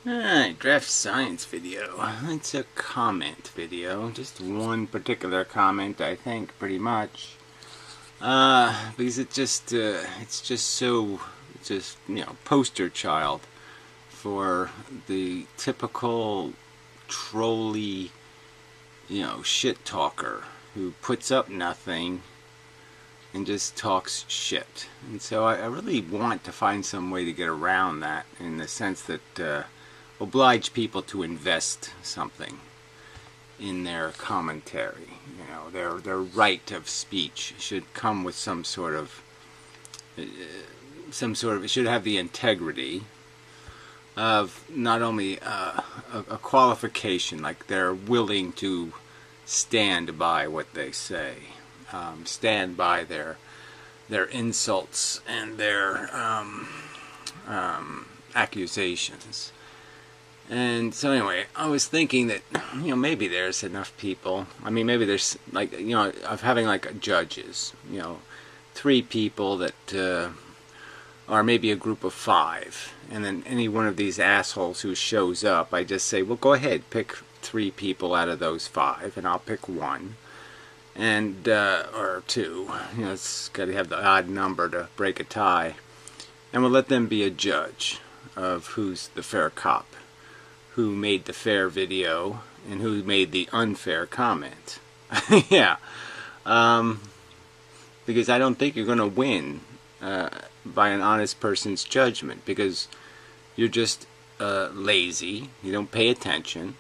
Alright, draft science video. It's a comment video. Just one particular comment, I think, pretty much. Because it's just so, poster child for the typical trolly, shit talker who puts up nothing and just talks shit. And so I really want to find some way to get around that, in the sense that oblige people to invest something in their commentary. Their right of speech should come with some sort of it should have the integrity of not only a qualification, like they're willing to stand by what they say, stand by their insults and their accusations. And so anyway, I was thinking that, maybe there's enough people. I mean, maybe there's, of having like judges, 3 people that are maybe a group of 5. And then any one of these assholes who shows up, I just say, well, go ahead, pick 3 people out of those 5, and I'll pick 1. And, or 2. It's got to have the odd number to break a tie. And we'll let them be a judge of who's the fair cop, who made the fair video and who made the unfair comment. Yeah. Because I don't think you're going to win by an honest person's judgment, because you're just lazy, you don't pay attention,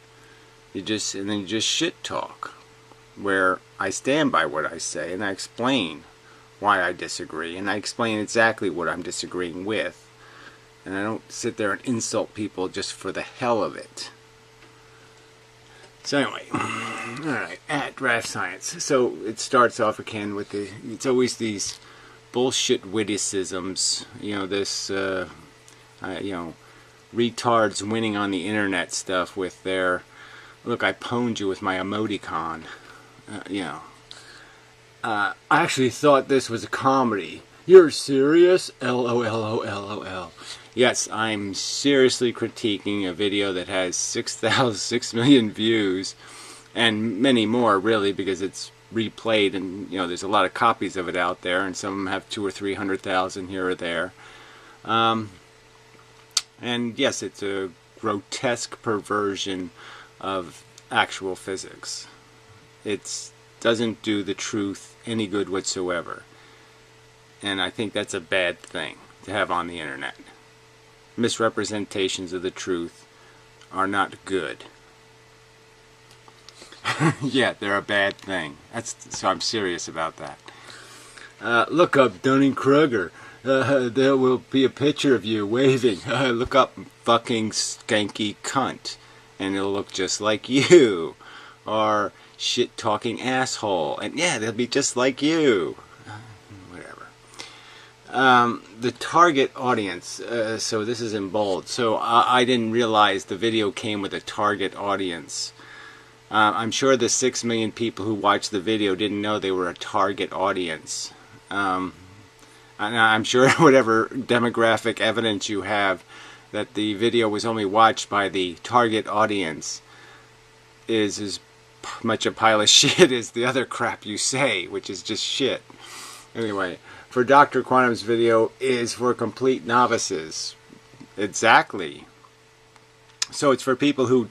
and then you just shit talk, where I stand by what I say and I explain why I disagree, and I explain exactly what I'm disagreeing with. And I don't sit there and insult people just for the hell of it. So anyway, alright, at Draft Science. So it starts off again with it's always these bullshit witticisms, this, retards winning on the internet stuff with their, look, I pwned you with my emoticon. I actually thought this was a comedy. You're serious? LOL. Yes, I'm seriously critiquing a video that has 6 million views, and many more, really, because it's replayed, and there's a lot of copies of it out there, and some of them have 200,000 or 300,000 here or there. And yes, it's a grotesque perversion of actual physics. It doesn't do the truth any good whatsoever. And I think that's a bad thing to have on the internet. Misrepresentations of the truth are not good. Yeah, they're a bad thing. So I'm serious about that. Look up Dunning-Kruger. There will be a picture of you waving. Look up fucking skanky cunt, and it'll look just like you. Or shit-talking asshole, and yeah, they'll be just like you. The target audience, so this is in bold, so I didn't realize the video came with a target audience. I'm sure the 6 million people who watched the video didn't know they were a target audience. And I'm sure whatever demographic evidence you have that the video was only watched by the target audience is as much a pile of shit as the other crap you say, which is just shit. Anyway, for Dr. Quantum's video is for complete novices. Exactly. So it's for people who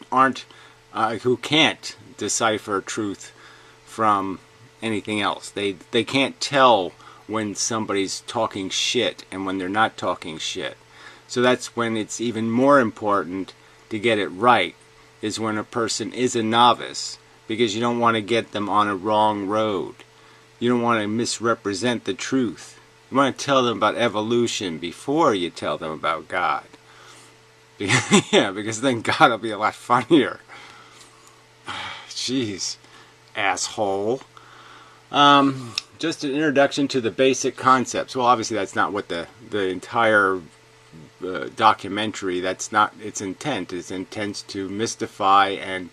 who can't decipher truth from anything else. They can't tell when somebody's talking shit and when they're not talking shit. So that's when it's even more important to get it right, is when a person is a novice, because you don't want to get them on a wrong road. You don't want to misrepresent the truth. You want to tell them about evolution before you tell them about God. Yeah, because then God will be a lot funnier. Jeez, asshole. Just an introduction to the basic concepts. Well, obviously that's not what the entire documentary, that's not its intent. Its intent to mystify and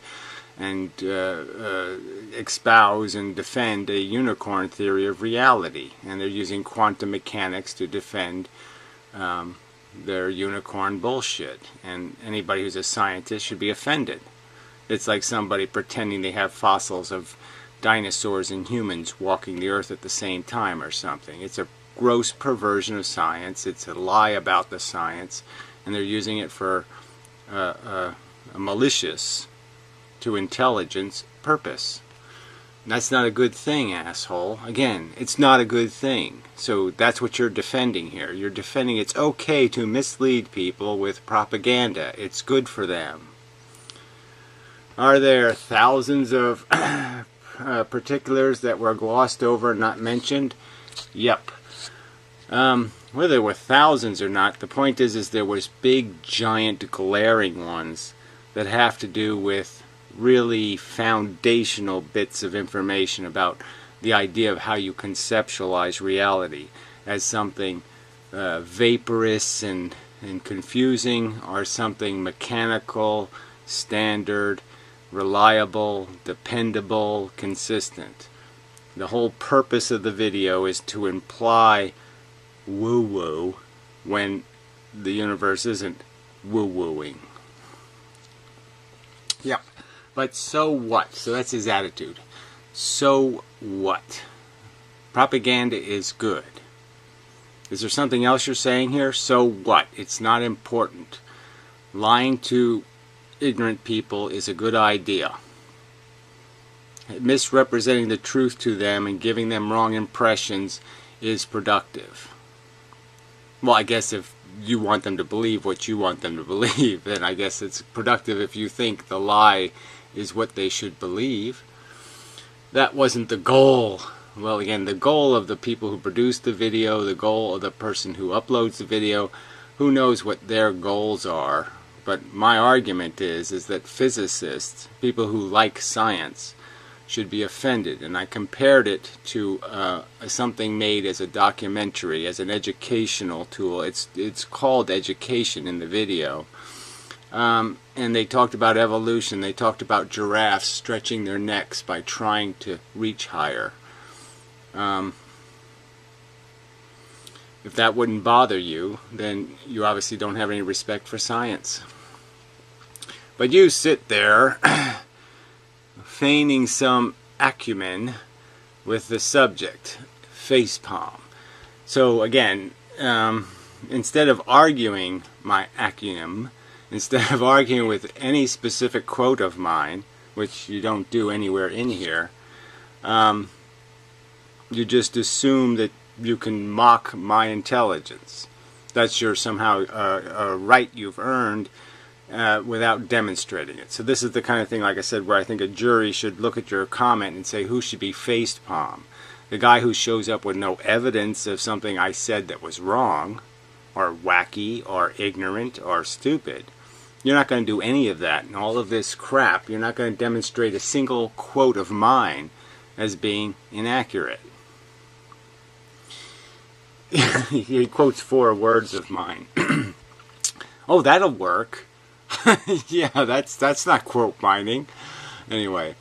espouse and defend a unicorn theory of reality, and they're using quantum mechanics to defend They're unicorn bullshit, and anybody who's a scientist should be offended. It's like somebody pretending they have fossils of dinosaurs and humans walking the earth at the same time or something. It's a gross perversion of science. It's a lie about the science, and they're using it for a malicious to intelligence purpose. And that's not a good thing, asshole. Again, it's not a good thing. So that's what you're defending here. You're defending it's okay to mislead people with propaganda. It's good for them. Are there thousands of particulars that were glossed over and not mentioned? Yep. Whether there were thousands or not, the point is there was big, giant, glaring ones that have to do with really foundational bits of information about the idea of how you conceptualize reality as something vaporous and confusing, or something mechanical, standard, reliable, dependable, consistent. The whole purpose of the video is to imply woo-woo when the universe isn't woo-wooing. Yep. But so what? So that's his attitude. So what? Propaganda is good. Is there something else you're saying here? So what? It's not important. Lying to ignorant people is a good idea. Misrepresenting the truth to them and giving them wrong impressions is productive. Well, I guess if you want them to believe what you want them to believe, then I guess it's productive if you think the lie is what they should believe. That wasn't the goal. Well, again, the goal of the people who produce the video, the goal of the person who uploads the video, who knows what their goals are. But my argument is that physicists, people who like science, should be offended. And I compared it to something made as a documentary, as an educational tool. It's called education in the video. And they talked about evolution. They talked about giraffes stretching their necks by trying to reach higher. If that wouldn't bother you, then you obviously don't have any respect for science. But you sit there feigning some acumen with the subject, facepalm. So again, instead of arguing my acumen, instead of arguing with any specific quote of mine, which you don't do anywhere in here, you just assume that you can mock my intelligence. That's your somehow a right you've earned without demonstrating it. So this is the kind of thing, like I said, where I think a jury should look at your comment and say, who should be facepalm? The guy who shows up with no evidence of something I said that was wrong, or wacky, or ignorant, or stupid. You're not going to do any of that. And all of this crap, you're not going to demonstrate a single quote of mine as being inaccurate. He quotes 4 words of mine. Oh, that'll work. Yeah, that's not quote mining. Anyway,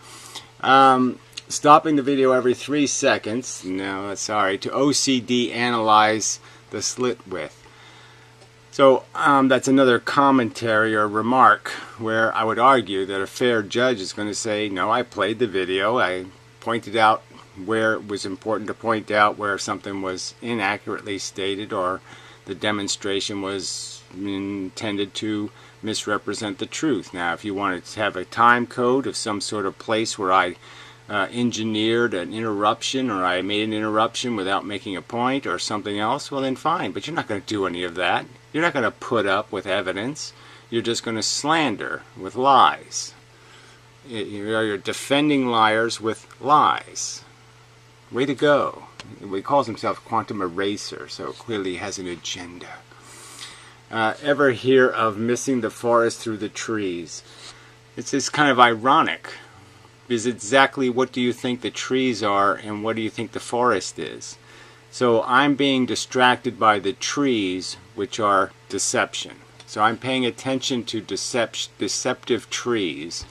stopping the video every 3 seconds. No, sorry. To OCD analyze the slit width. So that's another commentary or remark where I would argue that a fair judge is going to say, no, I played the video. I pointed out where it was important to point out, where something was inaccurately stated or the demonstration was intended to misrepresent the truth. Now, if you wanted to have a time code of some sort of place where I engineered an interruption, or I made an interruption without making a point, or something else, well then fine. But you're not going to do any of that. You're not going to put up with evidence. You're just going to slander with lies. You're defending liars with lies. Way to go. He calls himself Quantum Eraser, so clearly he has an agenda. Ever hear of missing the forest through the trees? It's just kind of ironic, because exactly what do you think the trees are and what do you think the forest is? So I'm being distracted by the trees, which are deception. So I'm paying attention to deceptive trees.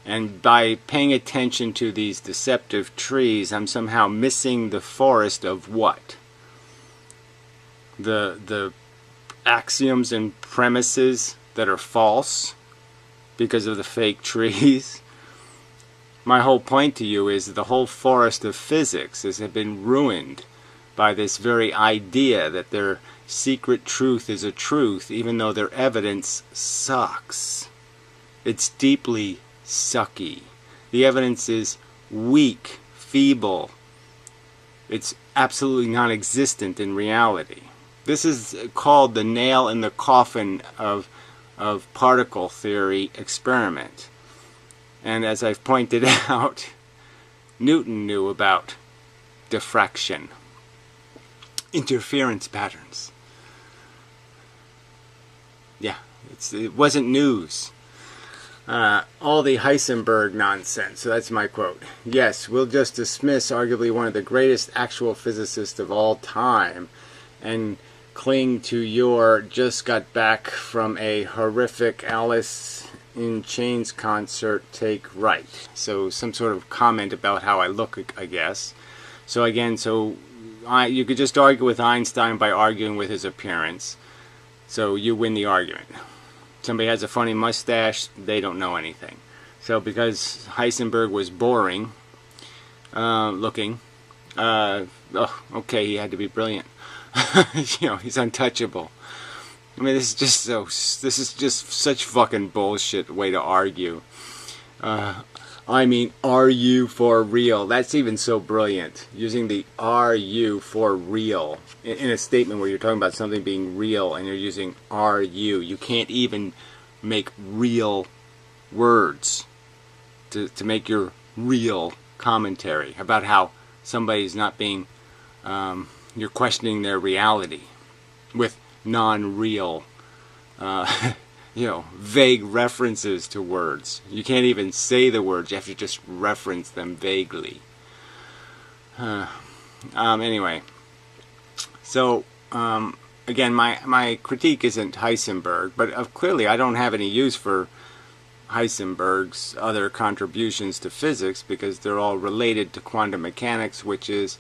And by paying attention to these deceptive trees, I'm somehow missing the forest of what? The axioms and premises that are false because of the fake trees. My whole point to you is that the whole forest of physics has been ruined by this very idea that their secret truth is a truth, even though their evidence sucks. It's deeply sucky. The evidence is weak, feeble. It's absolutely non-existent in reality. This is called the nail in the coffin of particle theory experiment. And as I've pointed out, Newton knew about diffraction, interference patterns. Yeah, it wasn't news. All the Heisenberg nonsense. So that's my quote. Yes, we'll just dismiss arguably one of the greatest actual physicists of all time and cling to your just got back from a horrific Alice in Chains concert take right. So some sort of comment about how I look, I guess. So again, you could just argue with Einstein by arguing with his appearance. So you win the argument. Somebody has a funny mustache, they don't know anything. So because Heisenberg was boring looking, okay, he had to be brilliant. You know, he's untouchable. I mean, this is just such fucking bullshit way to argue. I mean, are you for real? That's even so brilliant. Using the are you for real in a statement where you're talking about something being real and you're using are you. You can't even make real words to make your real commentary about how somebody's not being, you're questioning their reality with non-real, vague references to words. You can't even say the words, you have to just reference them vaguely. Anyway, so again, my critique isn't Heisenberg, but clearly I don't have any use for Heisenberg's other contributions to physics because they're all related to quantum mechanics, which is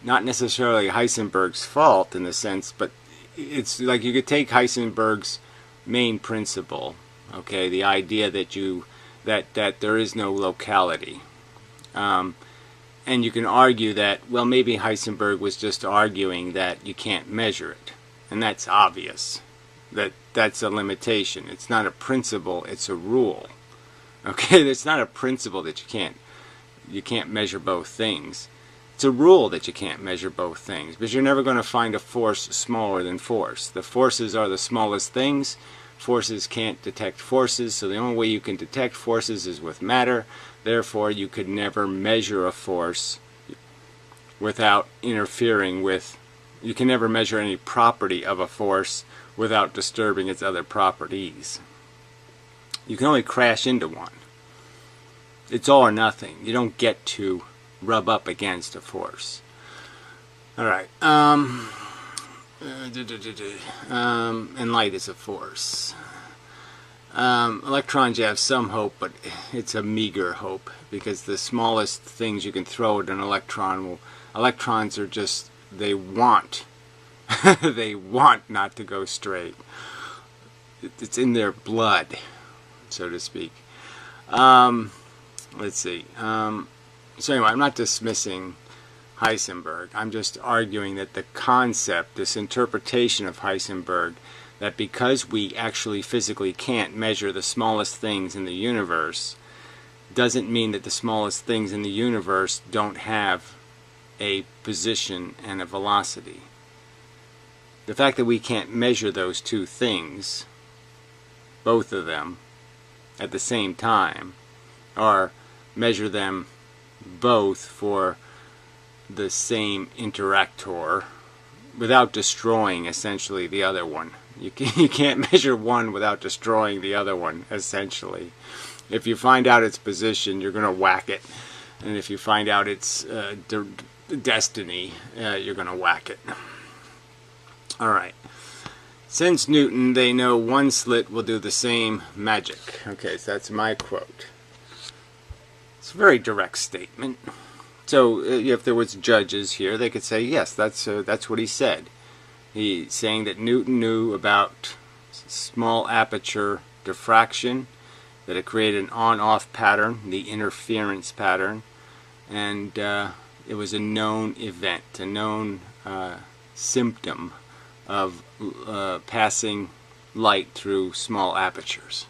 not necessarily Heisenberg's fault in the sense, but it's like you could take Heisenberg's main principle, okay, the idea that there is no locality, and you can argue that, well, maybe Heisenberg was just arguing that you can't measure it, and that's obvious, that's a limitation. It's not a principle, it's a rule. Okay, it's not a principle that you can't measure both things. It's a rule that you can't measure both things, because you're never going to find a force smaller than force. The forces are the smallest things. Forces can't detect forces, so the only way you can detect forces is with matter. Therefore, you could never measure a force without interfering with, you can never measure any property of a force without disturbing its other properties. You can only crash into one. It's all or nothing. You don't get to rub up against a force. Alright, and light is a force. Electrons, you have some hope, but it's a meager hope, because the smallest things you can throw at an electron electrons are just, they want they want not to go straight. It's in their blood, so to speak. Let's see. So anyway, I'm not dismissing Heisenberg. I'm just arguing that the concept, this interpretation of Heisenberg, that because we actually physically can't measure the smallest things in the universe, doesn't mean that the smallest things in the universe don't have a position and a velocity. The fact that we can't measure those two things, both of them, at the same time, or measure them both for the same interactor without destroying essentially the other one. You can't measure one without destroying the other one, essentially. If you find out its position, you're going to whack it. And if you find out its destiny, you're going to whack it. Alright. Since Newton, they know one slit will do the same magic. Okay, so that's my quote. It's a very direct statement. So if there was judges here, they could say, yes, that's what he said. He's saying that Newton knew about small aperture diffraction, that it created an on-off pattern, the interference pattern, and it was a known event, a known symptom of passing light through small apertures.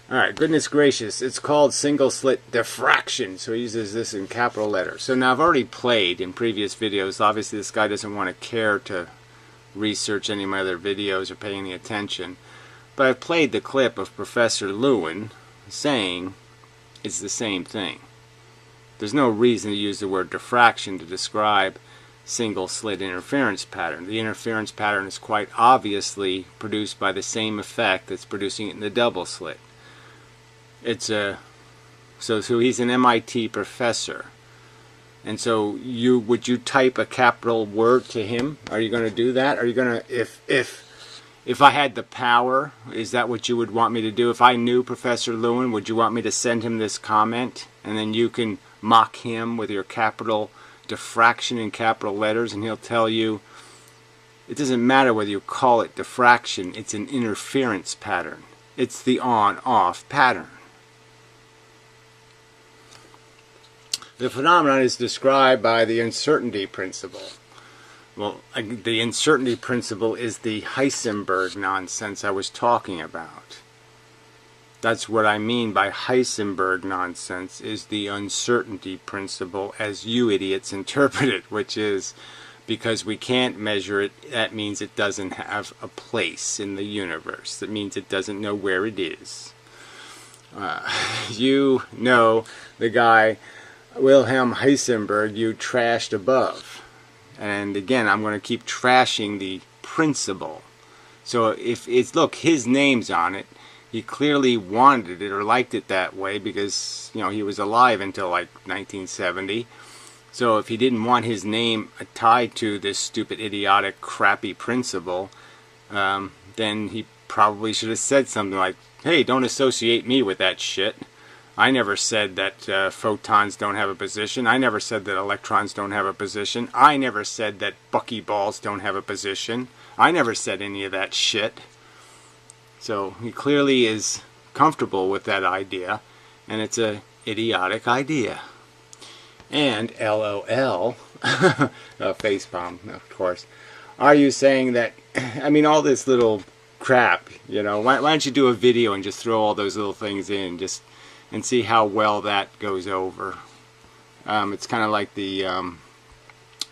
Alright, goodness gracious, it's called single slit diffraction, so he uses this in capital letters. So now I've already played in previous videos. Obviously this guy doesn't want to care to research any of my other videos or pay any attention. But I've played the clip of Professor Lewin saying it's the same thing. There's no reason to use the word diffraction to describe single slit interference pattern. The interference pattern is quite obviously produced by the same effect that's producing it in the double slit. It's a so he's an MIT professor, and so would you type a capital word to him? Are you going to do that? Are you going to if I had the power, is that what you would want me to do? If I knew Professor Lewin, would you want me to send him this comment, and then you can mock him with your capital diffraction in capital letters, and he'll tell you it doesn't matter whether you call it diffraction, it's an interference pattern. It's the on-off pattern. The phenomenon is described by the uncertainty principle. Well, the uncertainty principle is the Heisenberg nonsense I was talking about. That's what I mean by Heisenberg nonsense, is the uncertainty principle as you idiots interpret it, which is because we can't measure it, that means it doesn't have a place in the universe. That means it doesn't know where it is. You know the guy Wilhelm Heisenberg you trashed above. And again, I'm going to keep trashing the principle. So if it's, look, his name's on it, he clearly wanted it or liked it that way because, you know, he was alive until like 1970. So if he didn't want his name tied to this stupid, idiotic, crappy principle, then he probably should have said something like, hey, don't associate me with that shit. I never said that photons don't have a position. I never said that electrons don't have a position. I never said that buckyballs don't have a position. I never said any of that shit. So he clearly is comfortable with that idea, and it's a idiotic idea. And LOL, facepalm, of course. Are you saying that, I mean, all this little crap, you know, why don't you do a video and just throw all those little things in, just and see how well that goes over. It's kind of like the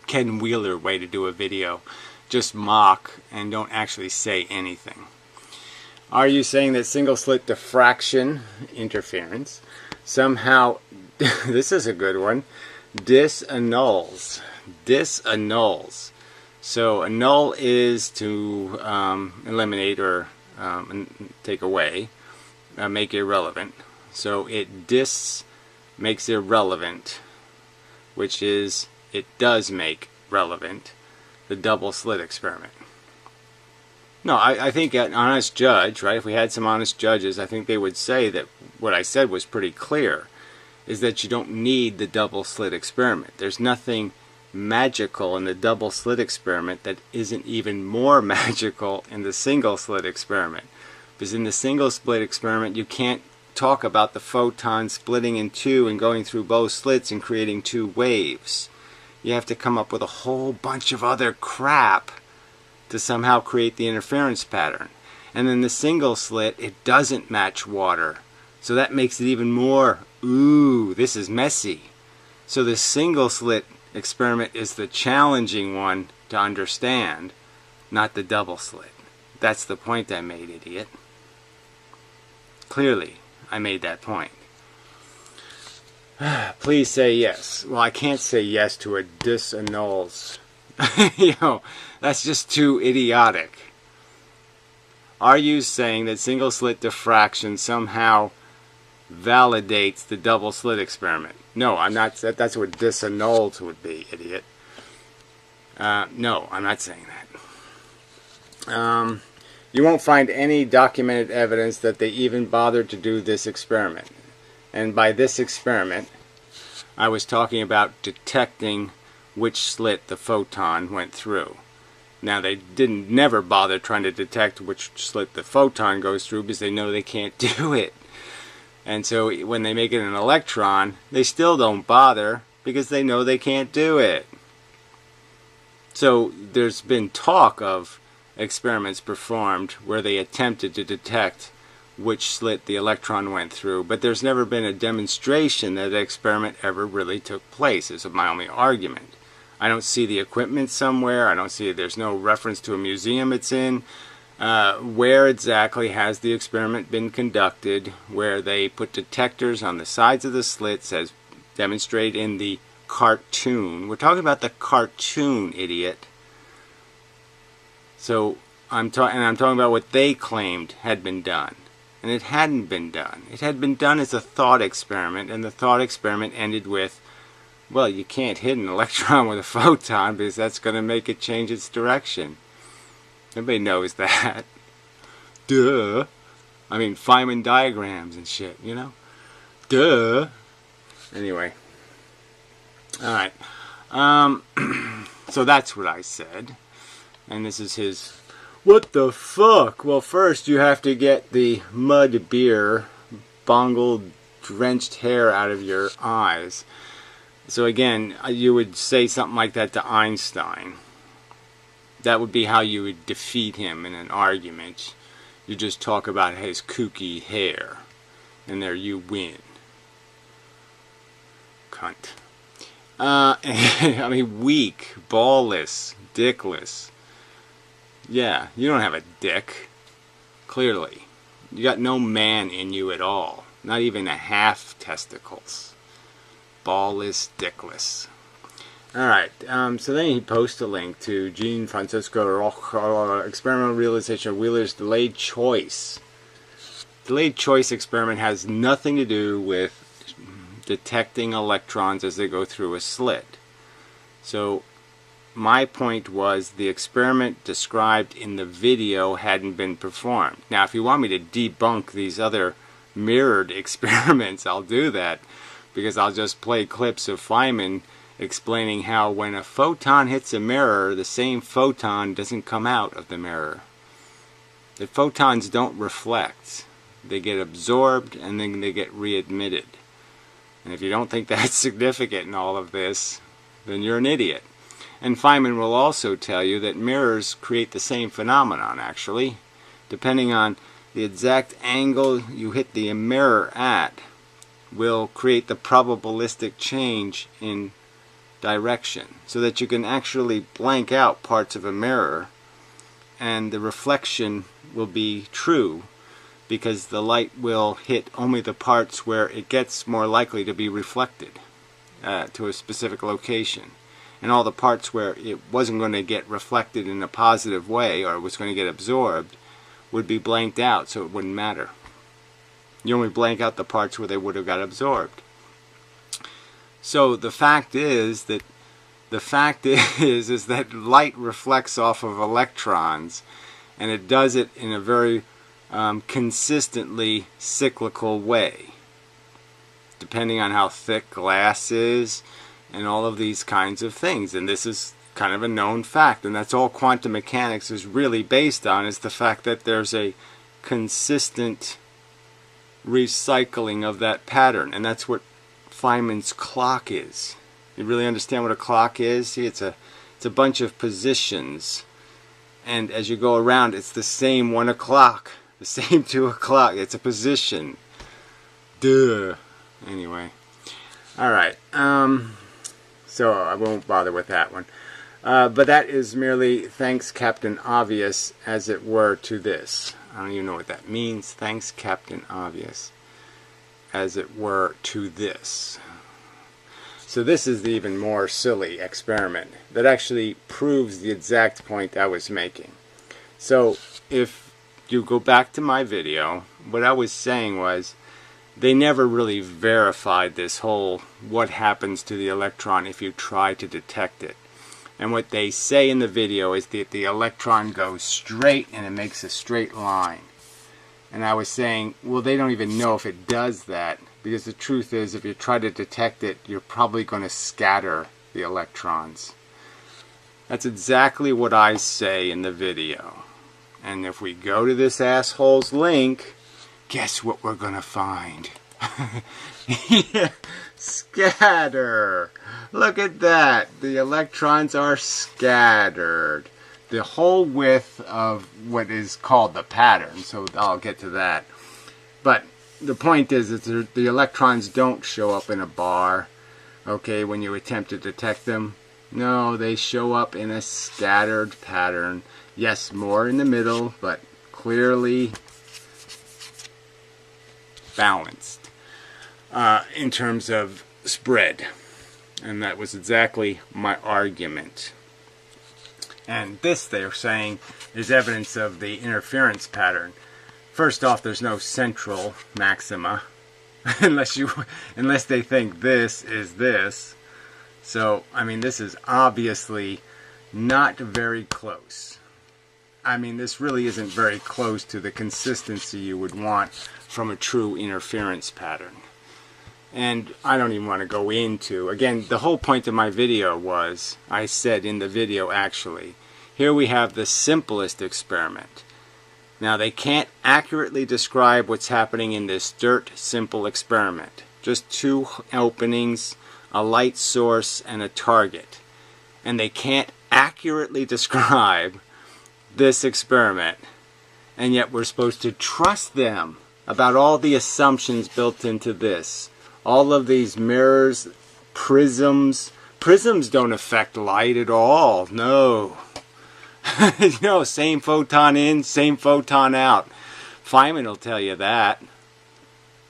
Ken Wheeler way to do a video. Just mock and don't actually say anything. Are you saying that single slit diffraction interference somehow, this is a good one, disannuls? Disannuls. So annul is to eliminate or take away, make irrelevant. So it makes irrelevant, which is it does make relevant, the double slit experiment. No, I think an honest judge, right, if we had some honest judges, I think they would say that what I said was pretty clear, is that you don't need the double slit experiment. There's nothing magical in the double slit experiment that isn't even more magical in the single slit experiment. Because in the single slit experiment you can't talk about the photon splitting in two and going through both slits and creating two waves. You have to come up with a whole bunch of other crap to somehow create the interference pattern. And then the single slit, it doesn't match water. So that makes it even more, ooh, this is messy. So the single slit experiment is the challenging one to understand, not the double slit. That's the point I made, idiot. Clearly, I made that point. Please say yes. Well, I can't say yes to a disannuls. You know, that's just too idiotic. Are you saying that single slit diffraction somehow validates the double slit experiment? No, I'm not. That's what disannuls would be, idiot. No, I'm not saying that. You won't find any documented evidence that they even bothered to do this experiment. And by this experiment, I was talking about detecting which slit the photon went through. Now they didn't never bother trying to detect which slit the photon goes through because they know they can't do it. And so when they make it an electron, they still don't bother because they know they can't do it. So there's been talk of experiments performed where they attempted to detect which slit the electron went through, but there's never been a demonstration that the experiment ever really took place, is my only argument. I don't see the equipment somewhere. I don't see, there's no reference to a museum it's in. Where exactly has the experiment been conducted, where they put detectors on the sides of the slits as demonstrated in the cartoon? We're talking about the cartoon, idiot. So I'm talking about what they claimed had been done, and it hadn't been done. It had been done as a thought experiment, and the thought experiment ended with, well, you can't hit an electron with a photon because that's going to make it change its direction. Everybody knows that. Duh. I mean, Feynman diagrams and shit, you know? Duh. Anyway. Alright. So that's what I said. And this is his... What the fuck? Well, first you have to get the mud beer, bongled, drenched hair out of your eyes. So again, you would say something like that to Einstein. That would be how you would defeat him in an argument. You just talk about his kooky hair, and there you win. Cunt. I mean, weak, ballless, dickless. Yeah, you don't have a dick. Clearly. You got no man in you at all. Not even a half testicles. Ballless, dickless. Alright, so then he posts a link to Jean Francisco Roch, experimental realization of Wheeler's delayed choice. Delayed choice experiment has nothing to do with detecting electrons as they go through a slit. So my point was the experiment described in the video hadn't been performed. Now if you want me to debunk these other mirrored experiments, I'll do that, because I'll just play clips of Feynman explaining how when a photon hits a mirror, the same photon doesn't come out of the mirror. The photons don't reflect. They get absorbed and then they get readmitted. And if you don't think that's significant in all of this, then you're an idiot. And Feynman will also tell you that mirrors create the same phenomenon, actually. Depending on the exact angle you hit the mirror at, will create the probabilistic change in direction, so that you can actually blank out parts of a mirror and the reflection will be true because the light will hit only the parts where it gets more likely to be reflected to a specific location, and all the parts where it wasn't going to get reflected in a positive way or was going to get absorbed would be blanked out, so it wouldn't matter. You only blank out the parts where they would have got absorbed. So the fact is that light reflects off of electrons, and it does it in a very consistently cyclical way, depending on how thick glass is and all of these kinds of things. And this is kind of a known fact, and that's all quantum mechanics is really based on, is the fact that there's a consistent recycling of that pattern. And that's what Feynman's clock is. You really understand what a clock is? See, it's a bunch of positions, and as you go around, it's the same 1 o'clock, the same 2 o'clock. It's a position. Duh. Anyway, all right. So I won't bother with that one. But that is merely thanks Captain Obvious, as it were, to this. I don't even know what that means. Thanks Captain Obvious, as it were, to this. So this is the even more silly experiment that actually proves the exact point I was making. So if you go back to my video, what I was saying was they never really verified this whole what happens to the electron if you try to detect it. And what they say in the video is that the electron goes straight and it makes a straight line. And I was saying, well, they don't even know if it does that, because the truth is, if you try to detect it, you're probably going to scatter the electrons. That's exactly what I say in the video. And if we go to this asshole's link, guess what we're gonna find? Yeah, scatter. Look at that. The electrons are scattered. The whole width of what is called the pattern. So I'll get to that. But the point is that the electrons don't show up in a bar, okay, when you attempt to detect them. No, they show up in a scattered pattern. Yes, more in the middle, but clearly balanced in terms of spread. And that was exactly my argument. And this, they're saying, is evidence of the interference pattern. First off, there's no central maxima, unless they think this is this. So, I mean, this is obviously not very close. I mean, this really isn't very close to the consistency you would want from a true interference pattern. And I don't even want to go into, again, the whole point of my video was, I said in the video actually, here we have the simplest experiment. Now they can't accurately describe what's happening in this dirt simple experiment. Just two openings, a light source, and a target. And they can't accurately describe this experiment. And yet we're supposed to trust them about all the assumptions built into this. All of these mirrors, prisms. Prisms don't affect light at all. No. No, same photon in, same photon out. Feynman will tell you that.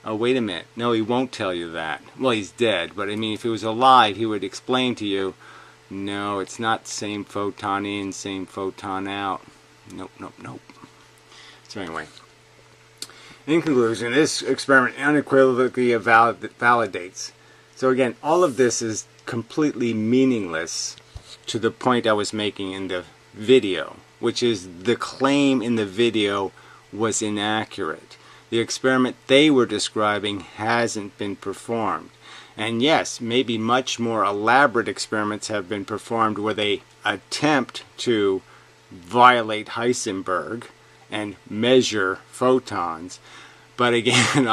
Oh, wait a minute. No, he won't tell you that. Well, he's dead, but I mean, if he was alive, he would explain to you, no, it's not same photon in, same photon out. Nope, nope, nope. So anyway, in conclusion, this experiment unequivocally validates. So again, all of this is completely meaningless to the point I was making in the video, which is the claim in the video was inaccurate. The experiment they were describing hasn't been performed. And yes, maybe much more elaborate experiments have been performed where they attempt to violate Heisenberg and measure photons. But again,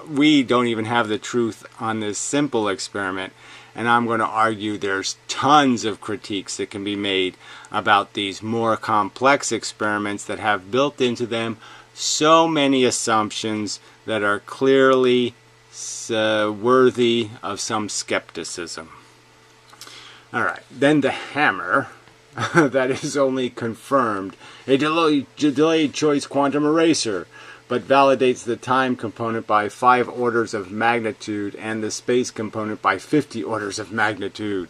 we don't even have the truth on this simple experiment. And I'm going to argue there's tons of critiques that can be made about these more complex experiments that have built into them so many assumptions that are clearly worthy of some skepticism. Alright, then the hammer that is only confirmed. A delayed choice quantum eraser, but validates the time component by 5 orders of magnitude and the space component by 50 orders of magnitude.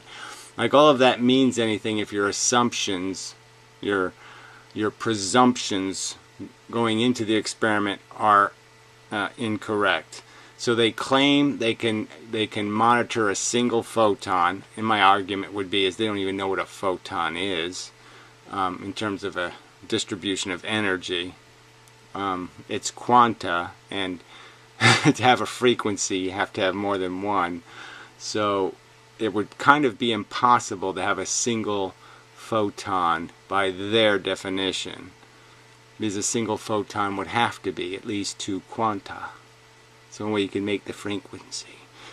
Like, all of that means anything if your assumptions, your presumptions going into the experiment are incorrect. So they claim they can monitor a single photon, and my argument would be is they don't even know what a photon is in terms of a distribution of energy. It's quanta, and to have a frequency you have to have more than one. So it would kind of be impossible to have a single photon by their definition, because a single photon would have to be at least 2 quanta. So you can make the frequency.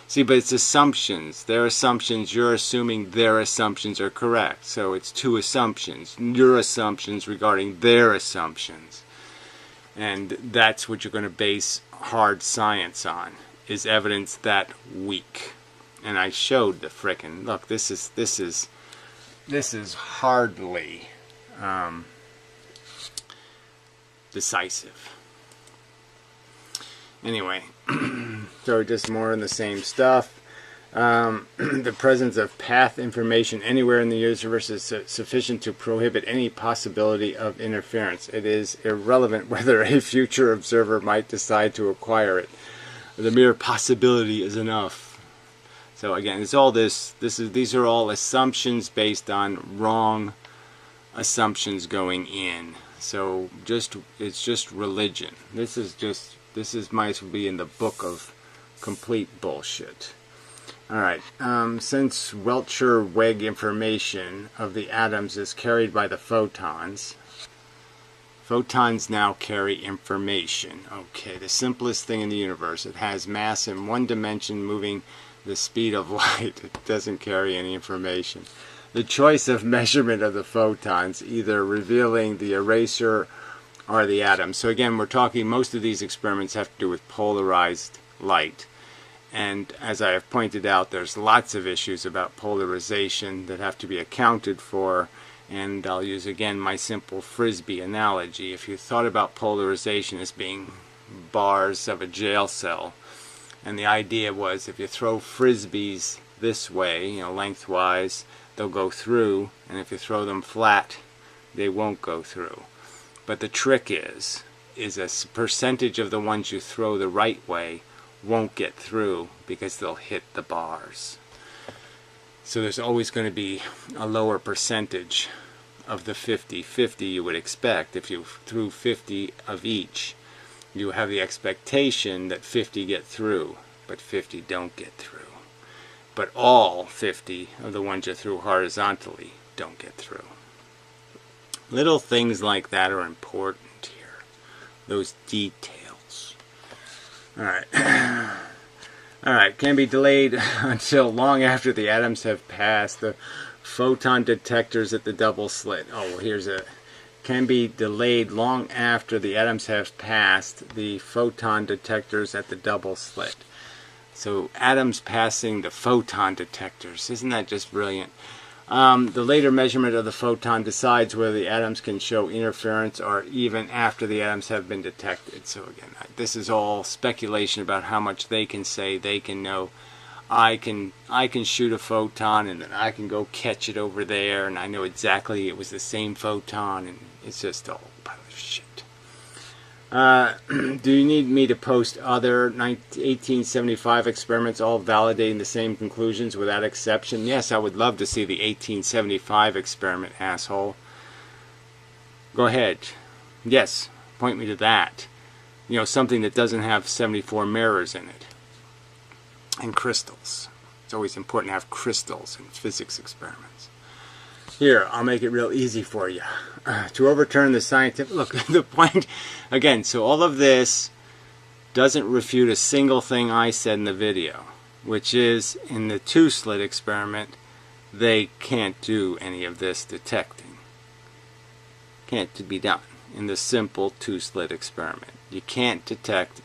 See, but it's assumptions. Their assumptions, you're assuming their assumptions are correct. So it's 2 assumptions. Your assumptions regarding their assumptions. And that's what you're going to base hard science on, is evidence that weak. And I showed the frickin', look, this is hardly decisive. Anyway, so just more in the same stuff. The presence of path information anywhere in the universe is sufficient to prohibit any possibility of interference. It is irrelevant whether a future observer might decide to acquire it. The mere possibility is enough. So again, it's all these are all assumptions based on wrong assumptions going in. So it's just religion. This might as well be in the book of complete bullshit. Alright, since Welcher-Weg information of the atoms is carried by the photons, photons now carry information. Okay, the simplest thing in the universe. It has mass in one dimension moving the speed of light. It doesn't carry any information. The choice of measurement of the photons, either revealing the eraser or the atom. So again, we're talking, most of these experiments have to do with polarized light. And as I have pointed out, there's lots of issues about polarization that have to be accounted for. And I'll use again my simple frisbee analogy. If you thought about polarization as being bars of a jail cell, and the idea was if you throw frisbees this way, lengthwise, they'll go through, and if you throw them flat, they won't go through. But the trick is a percentage of the ones you throw the right way won't get through because they'll hit the bars. So there's always going to be a lower percentage of the 50-50 you would expect. If you threw 50 of each, you have the expectation that 50 get through, but 50 don't get through. But all 50 of the ones you threw horizontally don't get through. Little things like that are important here. Those details. Alright. Alright, can be delayed until long after the atoms have passed the photon detectors at the double slit. Oh, here's a... Can be delayed long after the atoms have passed the photon detectors at the double slit. So atoms passing the photon detectors. Isn't that just brilliant? The later measurement of the photon decides whether the atoms can show interference or even after the atoms have been detected. So again, this is all speculation about how much they can say, they can know. I can shoot a photon and then I can go catch it over there and I know exactly it was the same photon, and it's just all a pile of shit. Do you need me to post other 1875 experiments all validating the same conclusions without exception? Yes, I would love to see the 1875 experiment, asshole. Go ahead. Yes, point me to that. Something that doesn't have 74 mirrors in it. And crystals. It's always important to have crystals in physics experiments. Here, I'll make it real easy for you. To overturn the scientific... Look, the point... Again, so all of this doesn't refute a single thing I said in the video, which is, in the two-slit experiment, they can't do any of this detecting. Can't be done in the simple two-slit experiment. You can't detect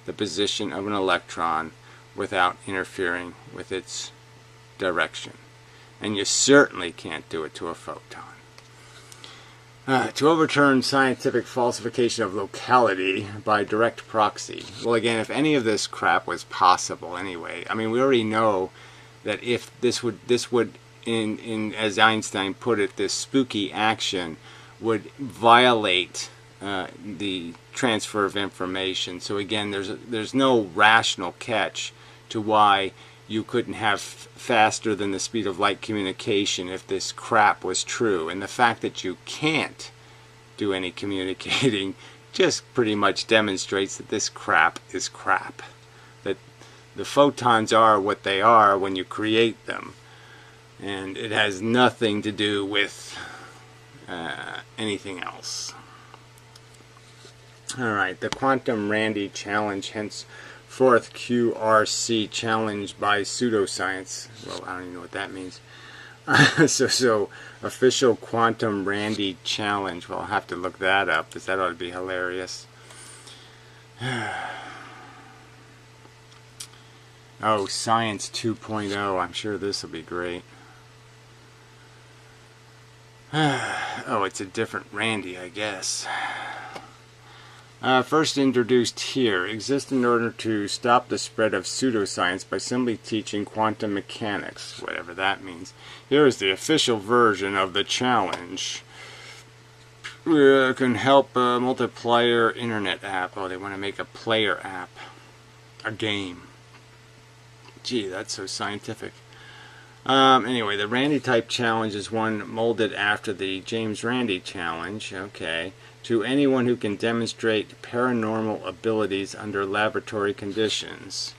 the position of an electron without interfering with its direction. And you certainly can't do it to a photon. To overturn scientific falsification of locality by direct proxy. Well, again, if any of this crap was possible anyway, I mean, we already know that if this would as Einstein put it, this spooky action would violate the transfer of information. So again, there's no rational catch to why you couldn't have faster than the speed of light communication if this crap was true. And the fact that you can't do any communicating just pretty much demonstrates that this crap is crap. That the photons are what they are when you create them. And it has nothing to do with anything else. Alright, the Quantum Randy Challenge, hence fourth QRC challenge by pseudoscience. Well, I don't even know what that means. So official Quantum Randy Challenge. Well, I'll have to look that up because that ought to be hilarious. Oh, Science 2.0. I'm sure this will be great. Oh, it's a different Randy, I guess. First introduced here, exist in order to stop the spread of pseudoscience by simply teaching quantum mechanics, whatever that means. Here is the official version of the challenge. Can help multiplayer internet app. Oh, they want to make a player app. A game. Gee, that's so scientific. Anyway, the Randy type challenge is one molded after the James Randi challenge. Okay. To anyone who can demonstrate paranormal abilities under laboratory conditions.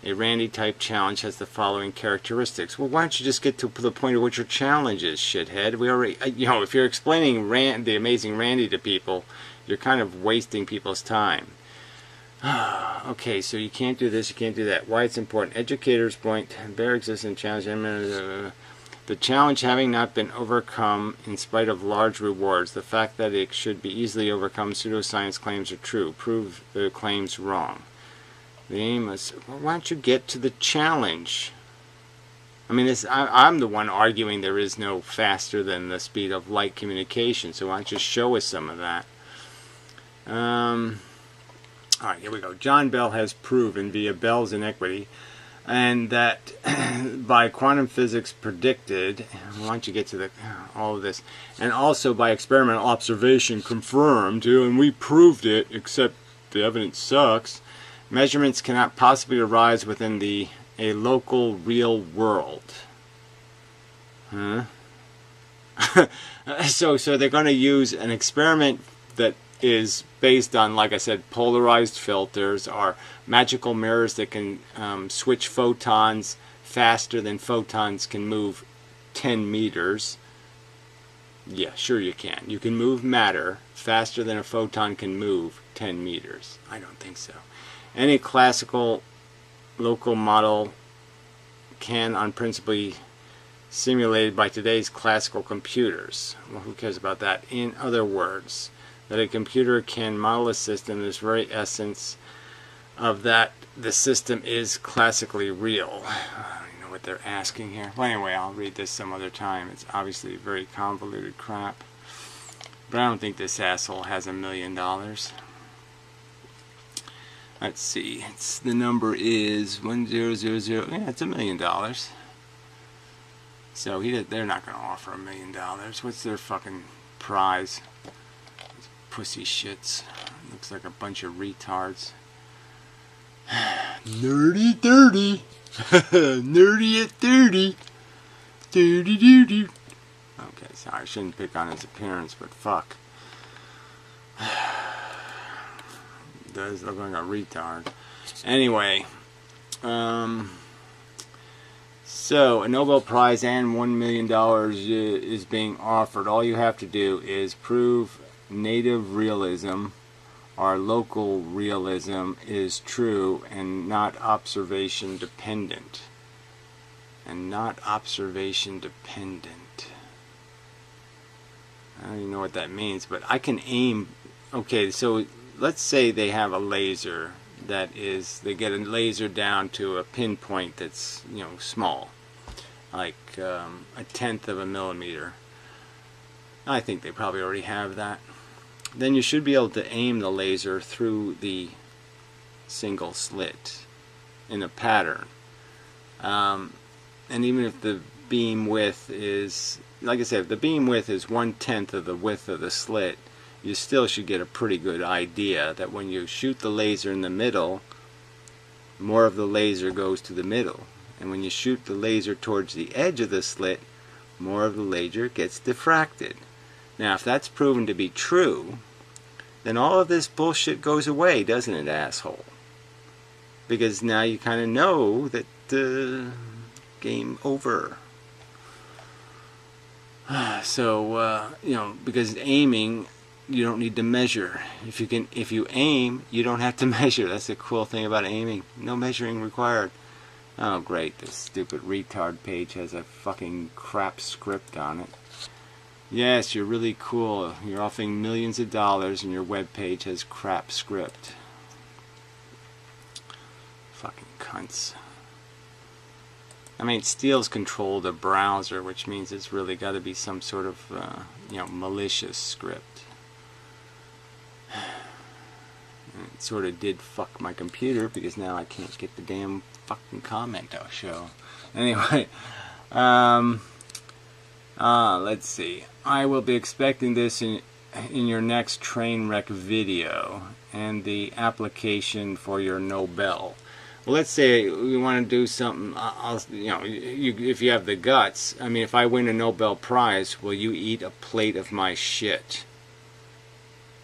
A Randy type challenge has the following characteristics. Well, why don't you just get to the point of what your challenge is, shithead? We already, if you're explaining the Amazing Randy to people, you're kind of wasting people's time. Okay, so you can't do this, you can't do that. Why it's important. Educators point, bare existing challenge. The challenge having not been overcome in spite of large rewards. The fact that it should be easily overcome. Pseudoscience claims are true. Prove the claims wrong. The aim is, well, why don't you get to the challenge? I mean, I'm the one arguing there is no faster than the speed of light communication, so why don't you show us some of that? Alright, here we go. John Bell has proven via Bell's inequity, and that by quantum physics predicted, why don't you get to all of this, and also by experimental observation confirmed, and we proved it, except the evidence sucks. Measurements cannot possibly arise within a local real world. Huh? So they're going to use an experiment that is based on, like I said, polarized filters or magical mirrors that can switch photons faster than photons can move 10 meters. Yeah, sure you can. You can move matter faster than a photon can move 10 meters. I don't think so. Any classical local model can, on principle, be simulated by today's classical computers. Well, who cares about that? In other words, that a computer can model a system, this very essence of that the system is classically real. I don't know what they're asking here. Well, anyway, I'll read this some other time. It's obviously very convoluted crap. But I don't think this asshole has $1 million. Let's see. The number is 1000. Yeah, it's $1 million. So they're not going to offer $1 million. What's their fucking prize? These pussy shits. Looks like a bunch of retards. Nerdy 30. Nerdy at 30. Dirty doo doo. Okay, sorry, I shouldn't pick on his appearance, but fuck. Does look like a retard. Anyway, so a Nobel Prize and $1 million is being offered. All you have to do is prove native realism or local realism is true and not observation dependent. And not observation dependent. I don't even know what that means, but I can aim. Okay, so let's say they have a laser that is, they get a laser down to a pinpoint that's, small, like a 1/10 of a millimeter. I think they probably already have that. Then you should be able to aim the laser through the single slit in a pattern. And even if the beam width is, like I said, if the beam width is 1/10 of the width of the slit, you still should get a pretty good idea that when you shoot the laser in the middle, more of the laser goes to the middle. And when you shoot the laser towards the edge of the slit, more of the laser gets diffracted. Now, if that's proven to be true, then all of this bullshit goes away, doesn't it, asshole? Because now you kind of know that game over. So, because aiming, you don't need to measure. If you aim, you don't have to measure. That's the cool thing about aiming. No measuring required. Oh, great. This stupid retard page has a fucking crap script on it. Yes, you're really cool. You're offering millions of dollars and your web page has crap script. Fucking cunts. I mean, it steals control of the browser, which means it's really got to be some sort of, malicious script. And it sort of did fuck my computer because now I can't get the damn fucking comment I'll show. Anyway, let's see. I will be expecting this in your next train wreck video and the application for your Nobel. Well, let's say we want to do something. If you have the guts. I mean, if I win a Nobel Prize, will you eat a plate of my shit?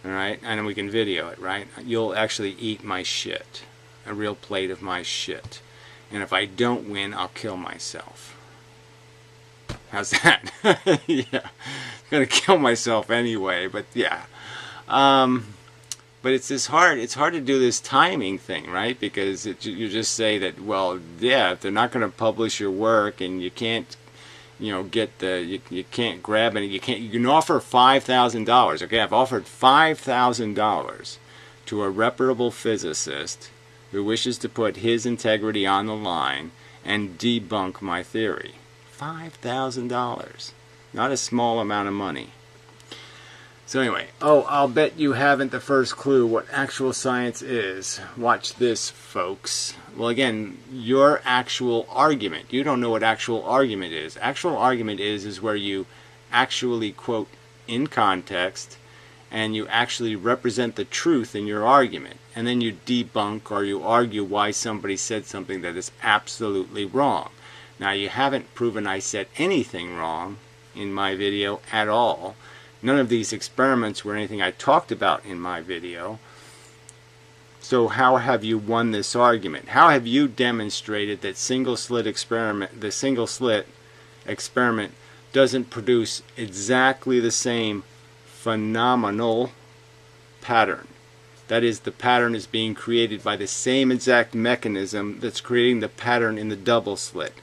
All right, and then we can video it, right? You'll actually eat my shit, a real plate of my shit. And if I don't win, I'll kill myself. How's that? Yeah, I'm gonna kill myself anyway, but yeah. But it's hard to do this timing thing, right? Because you just say that, well, yeah, if they're not going to publish your work and you can't, get you can't grab any, you can offer $5,000. Okay, I've offered $5,000 to a reputable physicist who wishes to put his integrity on the line and debunk my theory. $5,000, not a small amount of money. So anyway, I'll bet you haven't the first clue what actual science is. Watch this, folks. Well, again, your actual argument. You don't know what actual argument is. Actual argument is where you actually quote in context and you actually represent the truth in your argument. And then you debunk or you argue why somebody said something that is absolutely wrong. Now, you haven't proven I said anything wrong in my video at all. None of these experiments were anything I talked about in my video. So how have you won this argument? How have you demonstrated that the single slit experiment doesn't produce exactly the same phenomenal pattern? That is, the pattern is being created by the same exact mechanism that's creating the pattern in the double slit.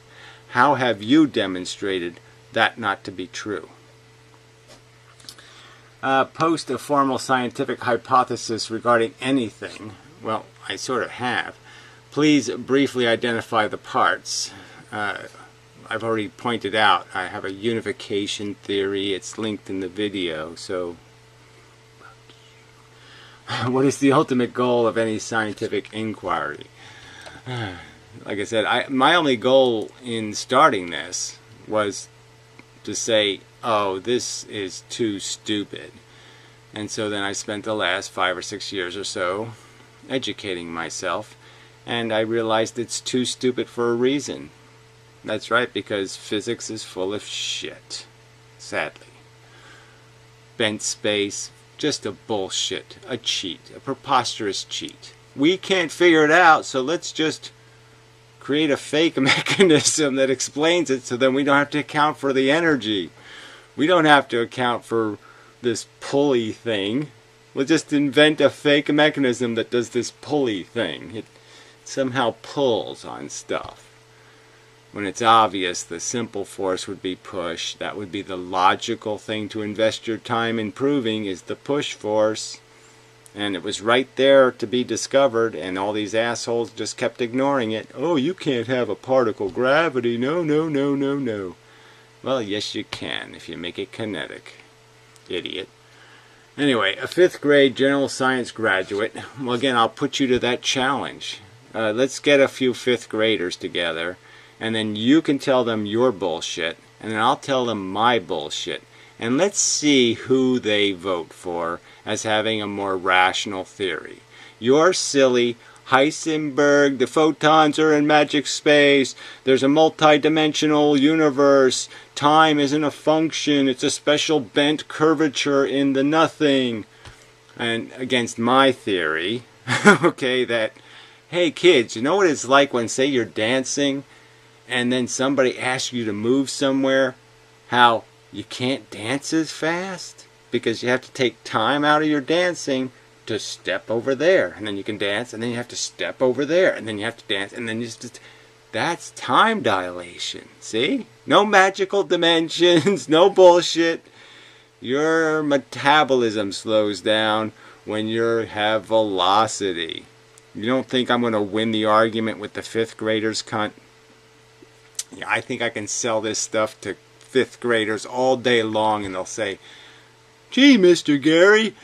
How have you demonstrated that not to be true? Post a formal scientific hypothesis regarding anything. Well, I sort of have. Please briefly identify the parts. I've already pointed out I have a unification theory. It's linked in the video. So, what is the ultimate goal of any scientific inquiry? Like I said, my only goal in starting this was to say, oh, this is too stupid. And so then I spent the last 5 or 6 years or so educating myself, and I realized it's too stupid for a reason. That's right, because physics is full of shit, sadly. Bent space, just a bullshit, a cheat, a preposterous cheat. We can't figure it out, so let's just create a fake mechanism that explains it so then we don't have to account for the energy. We don't have to account for this pulley thing. We'll just invent a fake mechanism that does this pulley thing. It somehow pulls on stuff. When it's obvious the simple force would be push, that would be the logical thing to invest your time in proving is the push force. And it was right there to be discovered, and all these assholes just kept ignoring it. Oh, you can't have a particle gravity. No, no, no, no, no. Well, yes you can if you make it kinetic. Idiot. Anyway, a 5th grade general science graduate. Well, again, I'll put you to that challenge. Let's get a few 5th graders together, and then you can tell them your bullshit, and then I'll tell them my bullshit. And let's see who they vote for as having a more rational theory. Your silly Heisenberg, the photons are in magic space, there's a multi-dimensional universe, time isn't a function, it's a special bent curvature in the nothing. And against my theory, okay, that, hey kids, you know what it's like when, say, you're dancing and then somebody asks you to move somewhere, how you can't dance as fast because you have to take time out of your dancing to step over there, and then you can dance, and then you have to step over there, and then you have to dance, and then you just, that's time dilation. See? No magical dimensions, no bullshit. Your metabolism slows down when you have velocity. You don't think I'm going to win the argument with the 5th graders, cunt? Yeah, I think I can sell this stuff to 5th graders all day long, and they'll say, gee, Mr. Gary,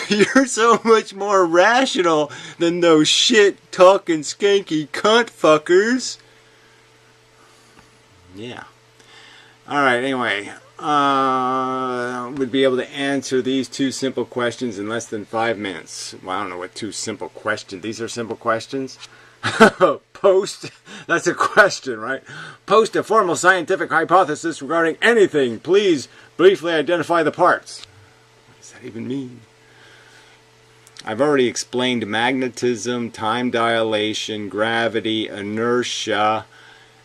you're so much more rational than those shit-talking skanky cunt fuckers. Yeah. Alright, anyway, would be able to answer these 2 simple questions in less than 5 minutes. Well, I don't know what 2 simple questions. These are simple questions? Post, that's a question, right? Post a formal scientific hypothesis regarding anything. Please briefly identify the parts. What does that even mean? I've already explained magnetism, time dilation, gravity, inertia,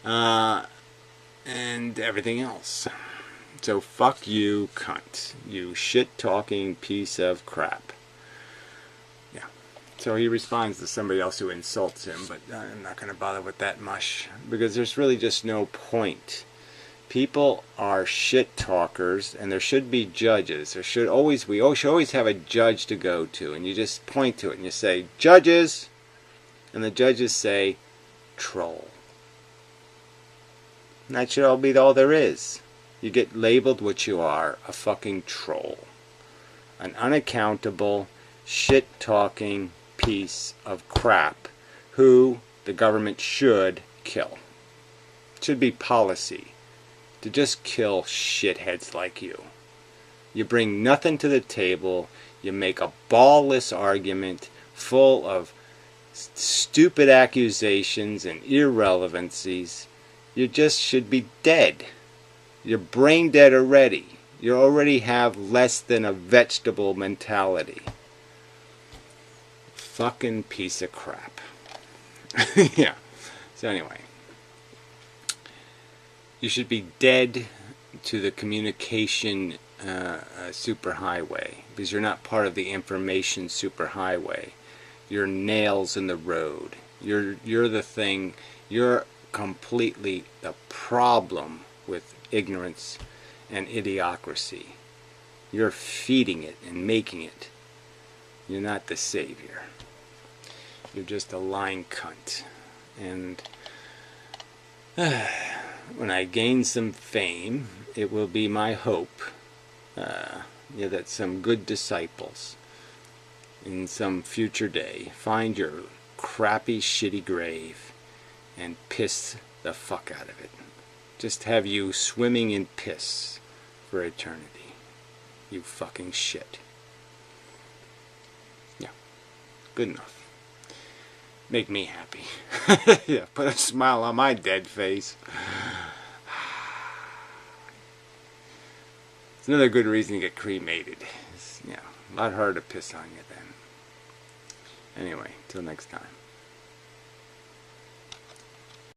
and everything else. So fuck you, cunt. You shit-talking piece of crap. Yeah. So he responds to somebody else who insults him, but I'm not going to bother with that mush, because there's really just no point. People are shit talkers, and there should be judges. We should always have a judge to go to, and you just point to it and you say, "Judges," and the judges say, "Troll." And that should all be all there is. You get labeled what you are, a fucking troll, an unaccountable, shit talking piece of crap who the government should kill. It should be policy to just kill shitheads like you. You bring nothing to the table. You make a ballless argument full of stupid accusations and irrelevancies. You just should be dead. You're brain dead already. You already have less than a vegetable mentality. Fucking piece of crap. Yeah. So anyway. You should be dead to the communication superhighway, because you're not part of the information superhighway. You're nails in the road. You're the thing. You're completely the problem with ignorance and idiocracy. You're feeding it and making it. You're not the savior. You're just a lying cunt. And when I gain some fame, it will be my hope that some good disciples in some future day find your crappy, shitty grave and piss the fuck out of it. Just have you swimming in piss for eternity. You fucking shit. Yeah, good enough. Make me happy. Yeah, put a smile on my dead face. It's another good reason to get cremated. It's, a lot harder to piss on you then. Anyway, till next time.